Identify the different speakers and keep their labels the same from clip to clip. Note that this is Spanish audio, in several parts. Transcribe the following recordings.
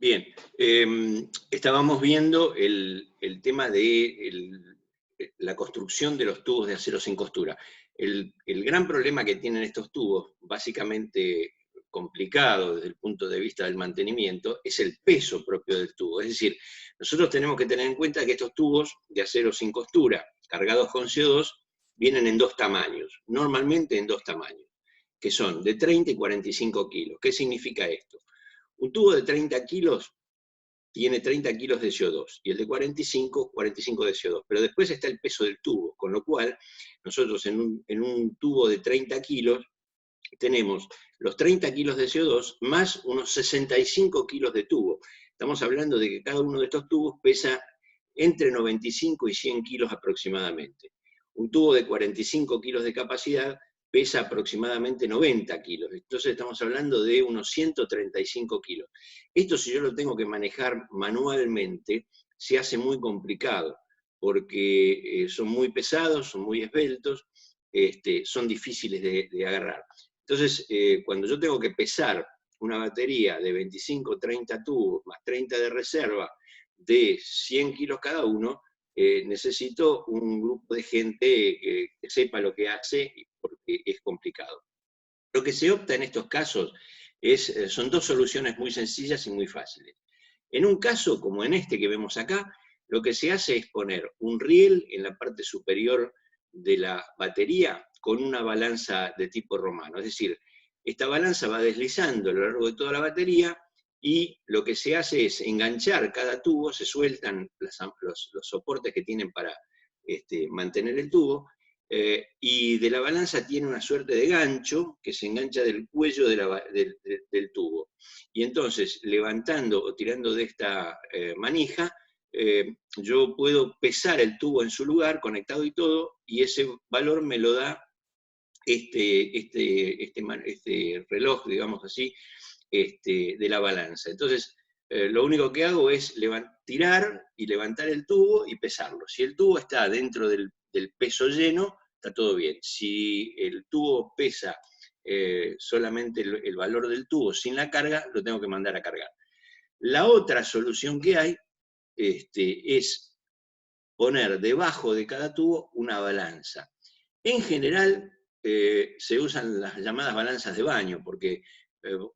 Speaker 1: Bien, estábamos viendo el tema de la construcción de los tubos de acero sin costura. El gran problema que tienen estos tubos, básicamente complicado desde el punto de vista del mantenimiento, es el peso propio del tubo. Es decir, nosotros tenemos que tener en cuenta que estos tubos de acero sin costura, cargados con CO2, vienen en dos tamaños, normalmente en dos tamaños, que son de 30 y 45 kilos. ¿Qué significa esto? Un tubo de 30 kilos tiene 30 kilos de CO2 y el de 45, 45 de CO2. Pero después está el peso del tubo, con lo cual nosotros en un tubo de 30 kilos tenemos los 30 kilos de CO2 más unos 65 kilos de tubo. Estamos hablando de que cada uno de estos tubos pesa entre 95 y 100 kilos aproximadamente. Un tubo de 45 kilos de capacidad pesa aproximadamente 90 kilos. Entonces estamos hablando de unos 135 kilos. Esto, si yo lo tengo que manejar manualmente, se hace muy complicado, porque son muy pesados, son muy esbeltos, son difíciles de agarrar. Entonces, cuando yo tengo que pesar una batería de 25, 30 tubos, más 30 de reserva, de 100 kilos cada uno, necesito un grupo de gente que sepa lo que hace, porque es complicado. Lo que se opta en estos casos son dos soluciones muy sencillas y muy fáciles. En un caso, como en este que vemos acá, lo que se hace es poner un riel en la parte superior de la batería con una balanza de tipo romano. Es decir, esta balanza va deslizando a lo largo de toda la batería y lo que se hace es enganchar cada tubo, se sueltan los soportes que tienen para mantener el tubo, y de la balanza tiene una suerte de gancho que se engancha del cuello del tubo. Y entonces, levantando o tirando de esta manija, yo puedo pesar el tubo en su lugar, conectado y todo, y ese valor me lo da este reloj, digamos así, de la balanza. Entonces, lo único que hago es tirar y levantar el tubo y pesarlo. Si el tubo está dentro del peso lleno, está todo bien. Si el tubo pesa solamente el valor del tubo sin la carga, lo tengo que mandar a cargar. La otra solución que hay es poner debajo de cada tubo una balanza. En general, se usan las llamadas balanzas de baño, porque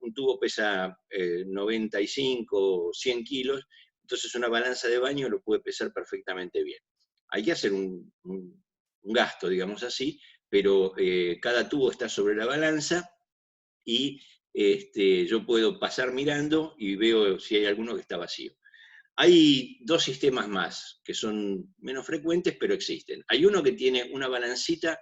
Speaker 1: un tubo pesa 95 o 100 kilos, entonces una balanza de baño lo puede pesar perfectamente bien. Hay que hacer un gasto, digamos así, pero cada tubo está sobre la balanza y yo puedo pasar mirando y veo si hay alguno que está vacío. Hay dos sistemas más, que son menos frecuentes, pero existen. Hay uno que tiene una balancita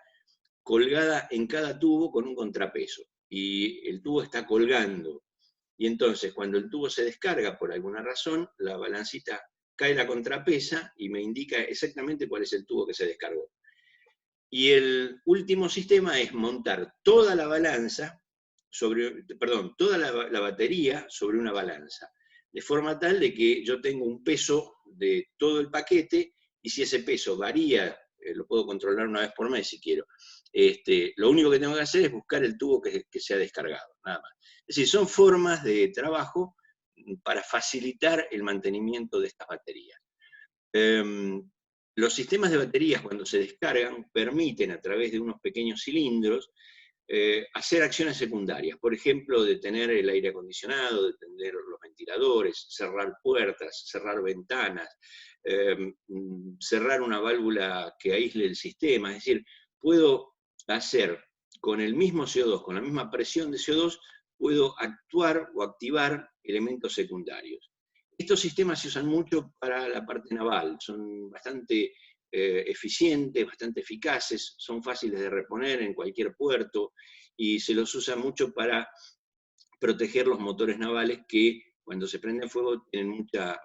Speaker 1: colgada en cada tubo con un contrapeso, y el tubo está colgando. Y entonces, cuando el tubo se descarga por alguna razón, la balancita cae la contrapesa y me indica exactamente cuál es el tubo que se descargó. Y el último sistema es montar toda la balanza toda la batería sobre una balanza, de forma tal de que yo tengo un peso de todo el paquete, y si ese peso varía, lo puedo controlar una vez por mes si quiero. Lo único que tengo que hacer es buscar el tubo que se ha descargado, nada más. Es decir, son formas de trabajo para facilitar el mantenimiento de estas baterías. Los sistemas de baterías, cuando se descargan, permiten a través de unos pequeños cilindros hacer acciones secundarias. Por ejemplo, detener el aire acondicionado, detener los ventiladores, cerrar puertas, cerrar ventanas, cerrar una válvula que aísle el sistema. Es decir, puedo hacer con el mismo CO2, con la misma presión de CO2, puedo actuar o activar elementos secundarios. Estos sistemas se usan mucho para la parte naval, son bastante eficientes, bastante eficaces, son fáciles de reponer en cualquier puerto, y se los usa mucho para proteger los motores navales que cuando se prenden fuego tienen mucha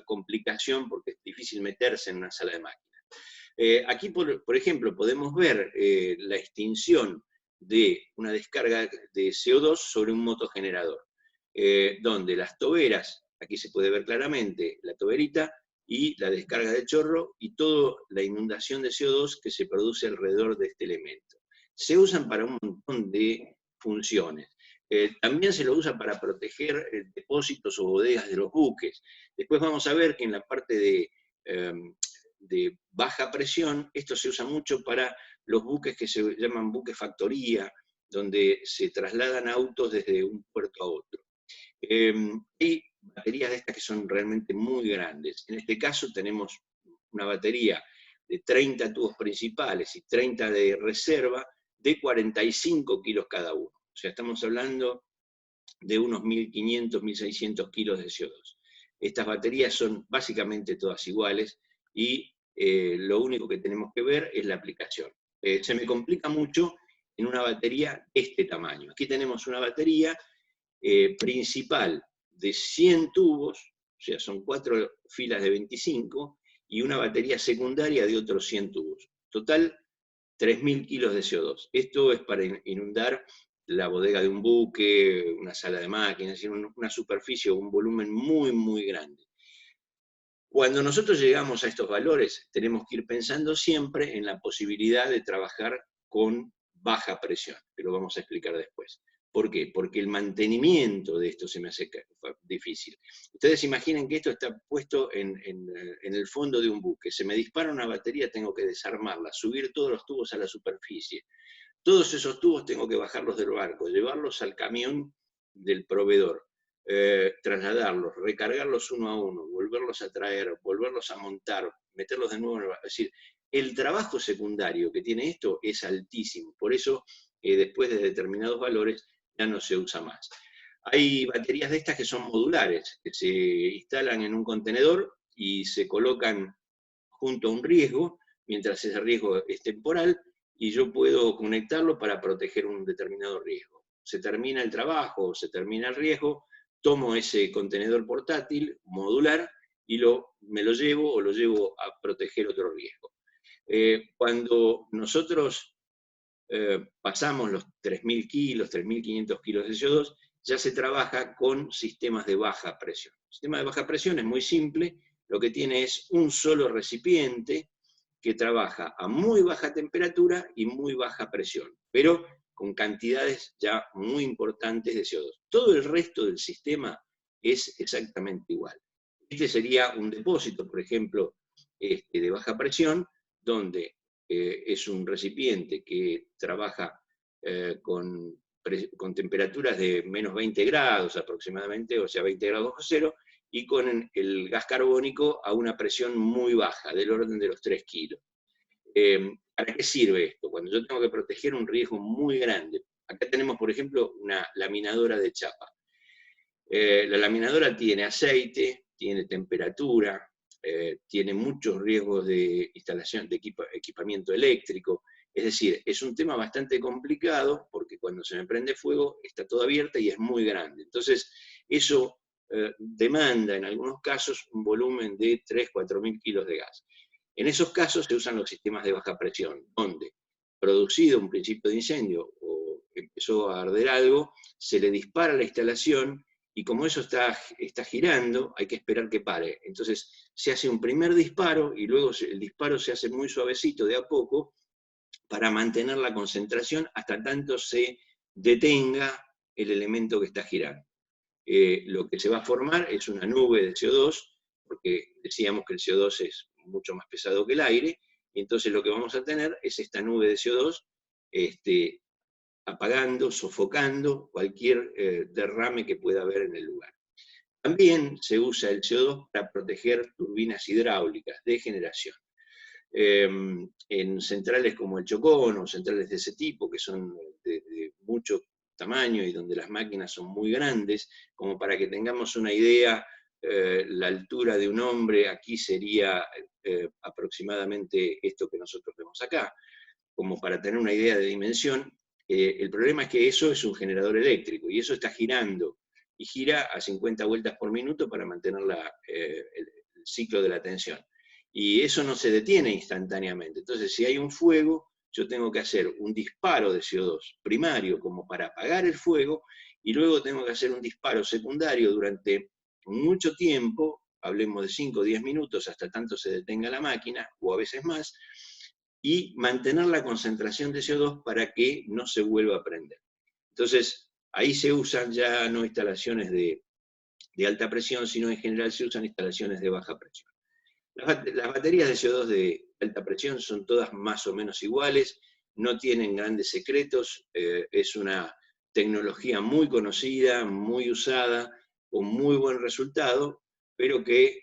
Speaker 1: complicación, porque es difícil meterse en una sala de máquinas. Aquí, por ejemplo, podemos ver la extinción de una descarga de CO2 sobre un motogenerador, donde las toberas, aquí se puede ver claramente la toberita y la descarga de chorro y toda la inundación de CO2 que se produce alrededor de este elemento. Se usan para un montón de funciones. También se lo usa para proteger depósitos o bodegas de los buques. Después vamos a ver que en la parte de baja presión, esto se usa mucho para los buques que se llaman buques factoría, donde se trasladan autos desde un puerto a otro. Hay baterías de estas que son realmente muy grandes. En este caso tenemos una batería de 30 tubos principales y 30 de reserva de 45 kilos cada uno. O sea, estamos hablando de unos 1.500, 1.600 kilos de CO2. Estas baterías son básicamente todas iguales y lo único que tenemos que ver es la aplicación. Se me complica mucho en una batería de este tamaño. Aquí tenemos una batería principal de 100 tubos, o sea, son 4 filas de 25, y una batería secundaria de otros 100 tubos. Total, 3.000 kilos de CO2. Esto es para inundar la bodega de un buque, una sala de máquinas, es decir, una superficie o un volumen muy, muy grande. Cuando nosotros llegamos a estos valores, tenemos que ir pensando siempre en la posibilidad de trabajar con baja presión, que lo vamos a explicar después. ¿Por qué? Porque el mantenimiento de esto se me hace difícil. Ustedes imaginen que esto está puesto en el fondo de un buque. Se me dispara una batería, tengo que desarmarla, subir todos los tubos a la superficie. Todos esos tubos tengo que bajarlos del barco, llevarlos al camión del proveedor, trasladarlos, recargarlos uno a uno, volverlos a traer, volverlos a montar, meterlos de nuevo en el barco. Es decir, el trabajo secundario que tiene esto es altísimo. Por eso, después de determinados valores, ya no se usa más. Hay baterías de estas que son modulares, que se instalan en un contenedor y se colocan junto a un riesgo, mientras ese riesgo es temporal, y yo puedo conectarlo para proteger un determinado riesgo. Se termina el trabajo, se termina el riesgo, tomo ese contenedor portátil, modular, y me lo llevo o lo llevo a proteger otro riesgo. Cuando nosotros pasamos los 3.000 kilos, 3.500 kilos de CO2, ya se trabaja con sistemas de baja presión. El sistema de baja presión es muy simple, lo que tiene es un solo recipiente que trabaja a muy baja temperatura y muy baja presión, pero con cantidades ya muy importantes de CO2. Todo el resto del sistema es exactamente igual. Este sería un depósito, por ejemplo, de baja presión, donde es un recipiente que trabaja con temperaturas de menos 20 grados aproximadamente, o sea, 20 grados bajo cero, y con el gas carbónico a una presión muy baja, del orden de los 3 kilos. ¿Para qué sirve esto? Cuando yo tengo que proteger un riesgo muy grande. Acá tenemos, por ejemplo, una laminadora de chapa. La laminadora tiene aceite, tiene temperatura, tiene muchos riesgos de instalación de equipamiento eléctrico. Es decir, es un tema bastante complicado porque cuando se me prende fuego está todo abierto y es muy grande. Entonces, eso demanda en algunos casos un volumen de 3.000-4.000 kilos de gas. En esos casos se usan los sistemas de baja presión, donde, producido un principio de incendio o empezó a arder algo, se le dispara la instalación y como eso está girando, hay que esperar que pare. Entonces se hace un primer disparo y luego el disparo se hace muy suavecito de a poco para mantener la concentración hasta tanto se detenga el elemento que está girando. Lo que se va a formar es una nube de CO2, porque decíamos que el CO2 es mucho más pesado que el aire, y entonces lo que vamos a tener es esta nube de CO2 apagando, sofocando cualquier derrame que pueda haber en el lugar. También se usa el CO2 para proteger turbinas hidráulicas de generación. En centrales como el Chocón o centrales de ese tipo, que son de mucho tamaño y donde las máquinas son muy grandes, como para que tengamos una idea, la altura de un hombre aquí sería aproximadamente esto que nosotros vemos acá, como para tener una idea de dimensión. El problema es que eso es un generador eléctrico y eso está girando y gira a 50 vueltas por minuto para mantener el ciclo de la tensión. Y eso no se detiene instantáneamente. Entonces, si hay un fuego, yo tengo que hacer un disparo de CO2 primario como para apagar el fuego, y luego tengo que hacer un disparo secundario durante mucho tiempo, hablemos de 5 o 10 minutos, hasta tanto se detenga la máquina, o a veces más, y mantener la concentración de CO2 para que no se vuelva a prender. Entonces, ahí se usan ya no instalaciones de alta presión, sino en general se usan instalaciones de baja presión. Las baterías de CO2 de alta presión son todas más o menos iguales, no tienen grandes secretos, es una tecnología muy conocida, muy usada, con muy buen resultado, pero que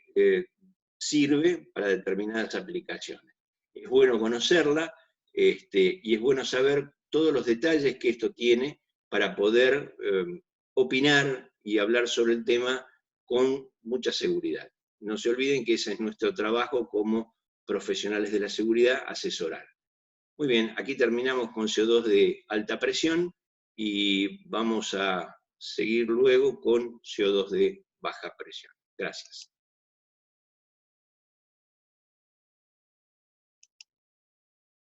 Speaker 1: sirve para determinadas aplicaciones. Es bueno conocerla, y es bueno saber todos los detalles que esto tiene para poder opinar y hablar sobre el tema con mucha seguridad. No se olviden que ese es nuestro trabajo como profesionales de la seguridad, asesorar. Muy bien, aquí terminamos con CO2 de alta presión y vamos a seguir luego con CO2 de baja presión. Gracias.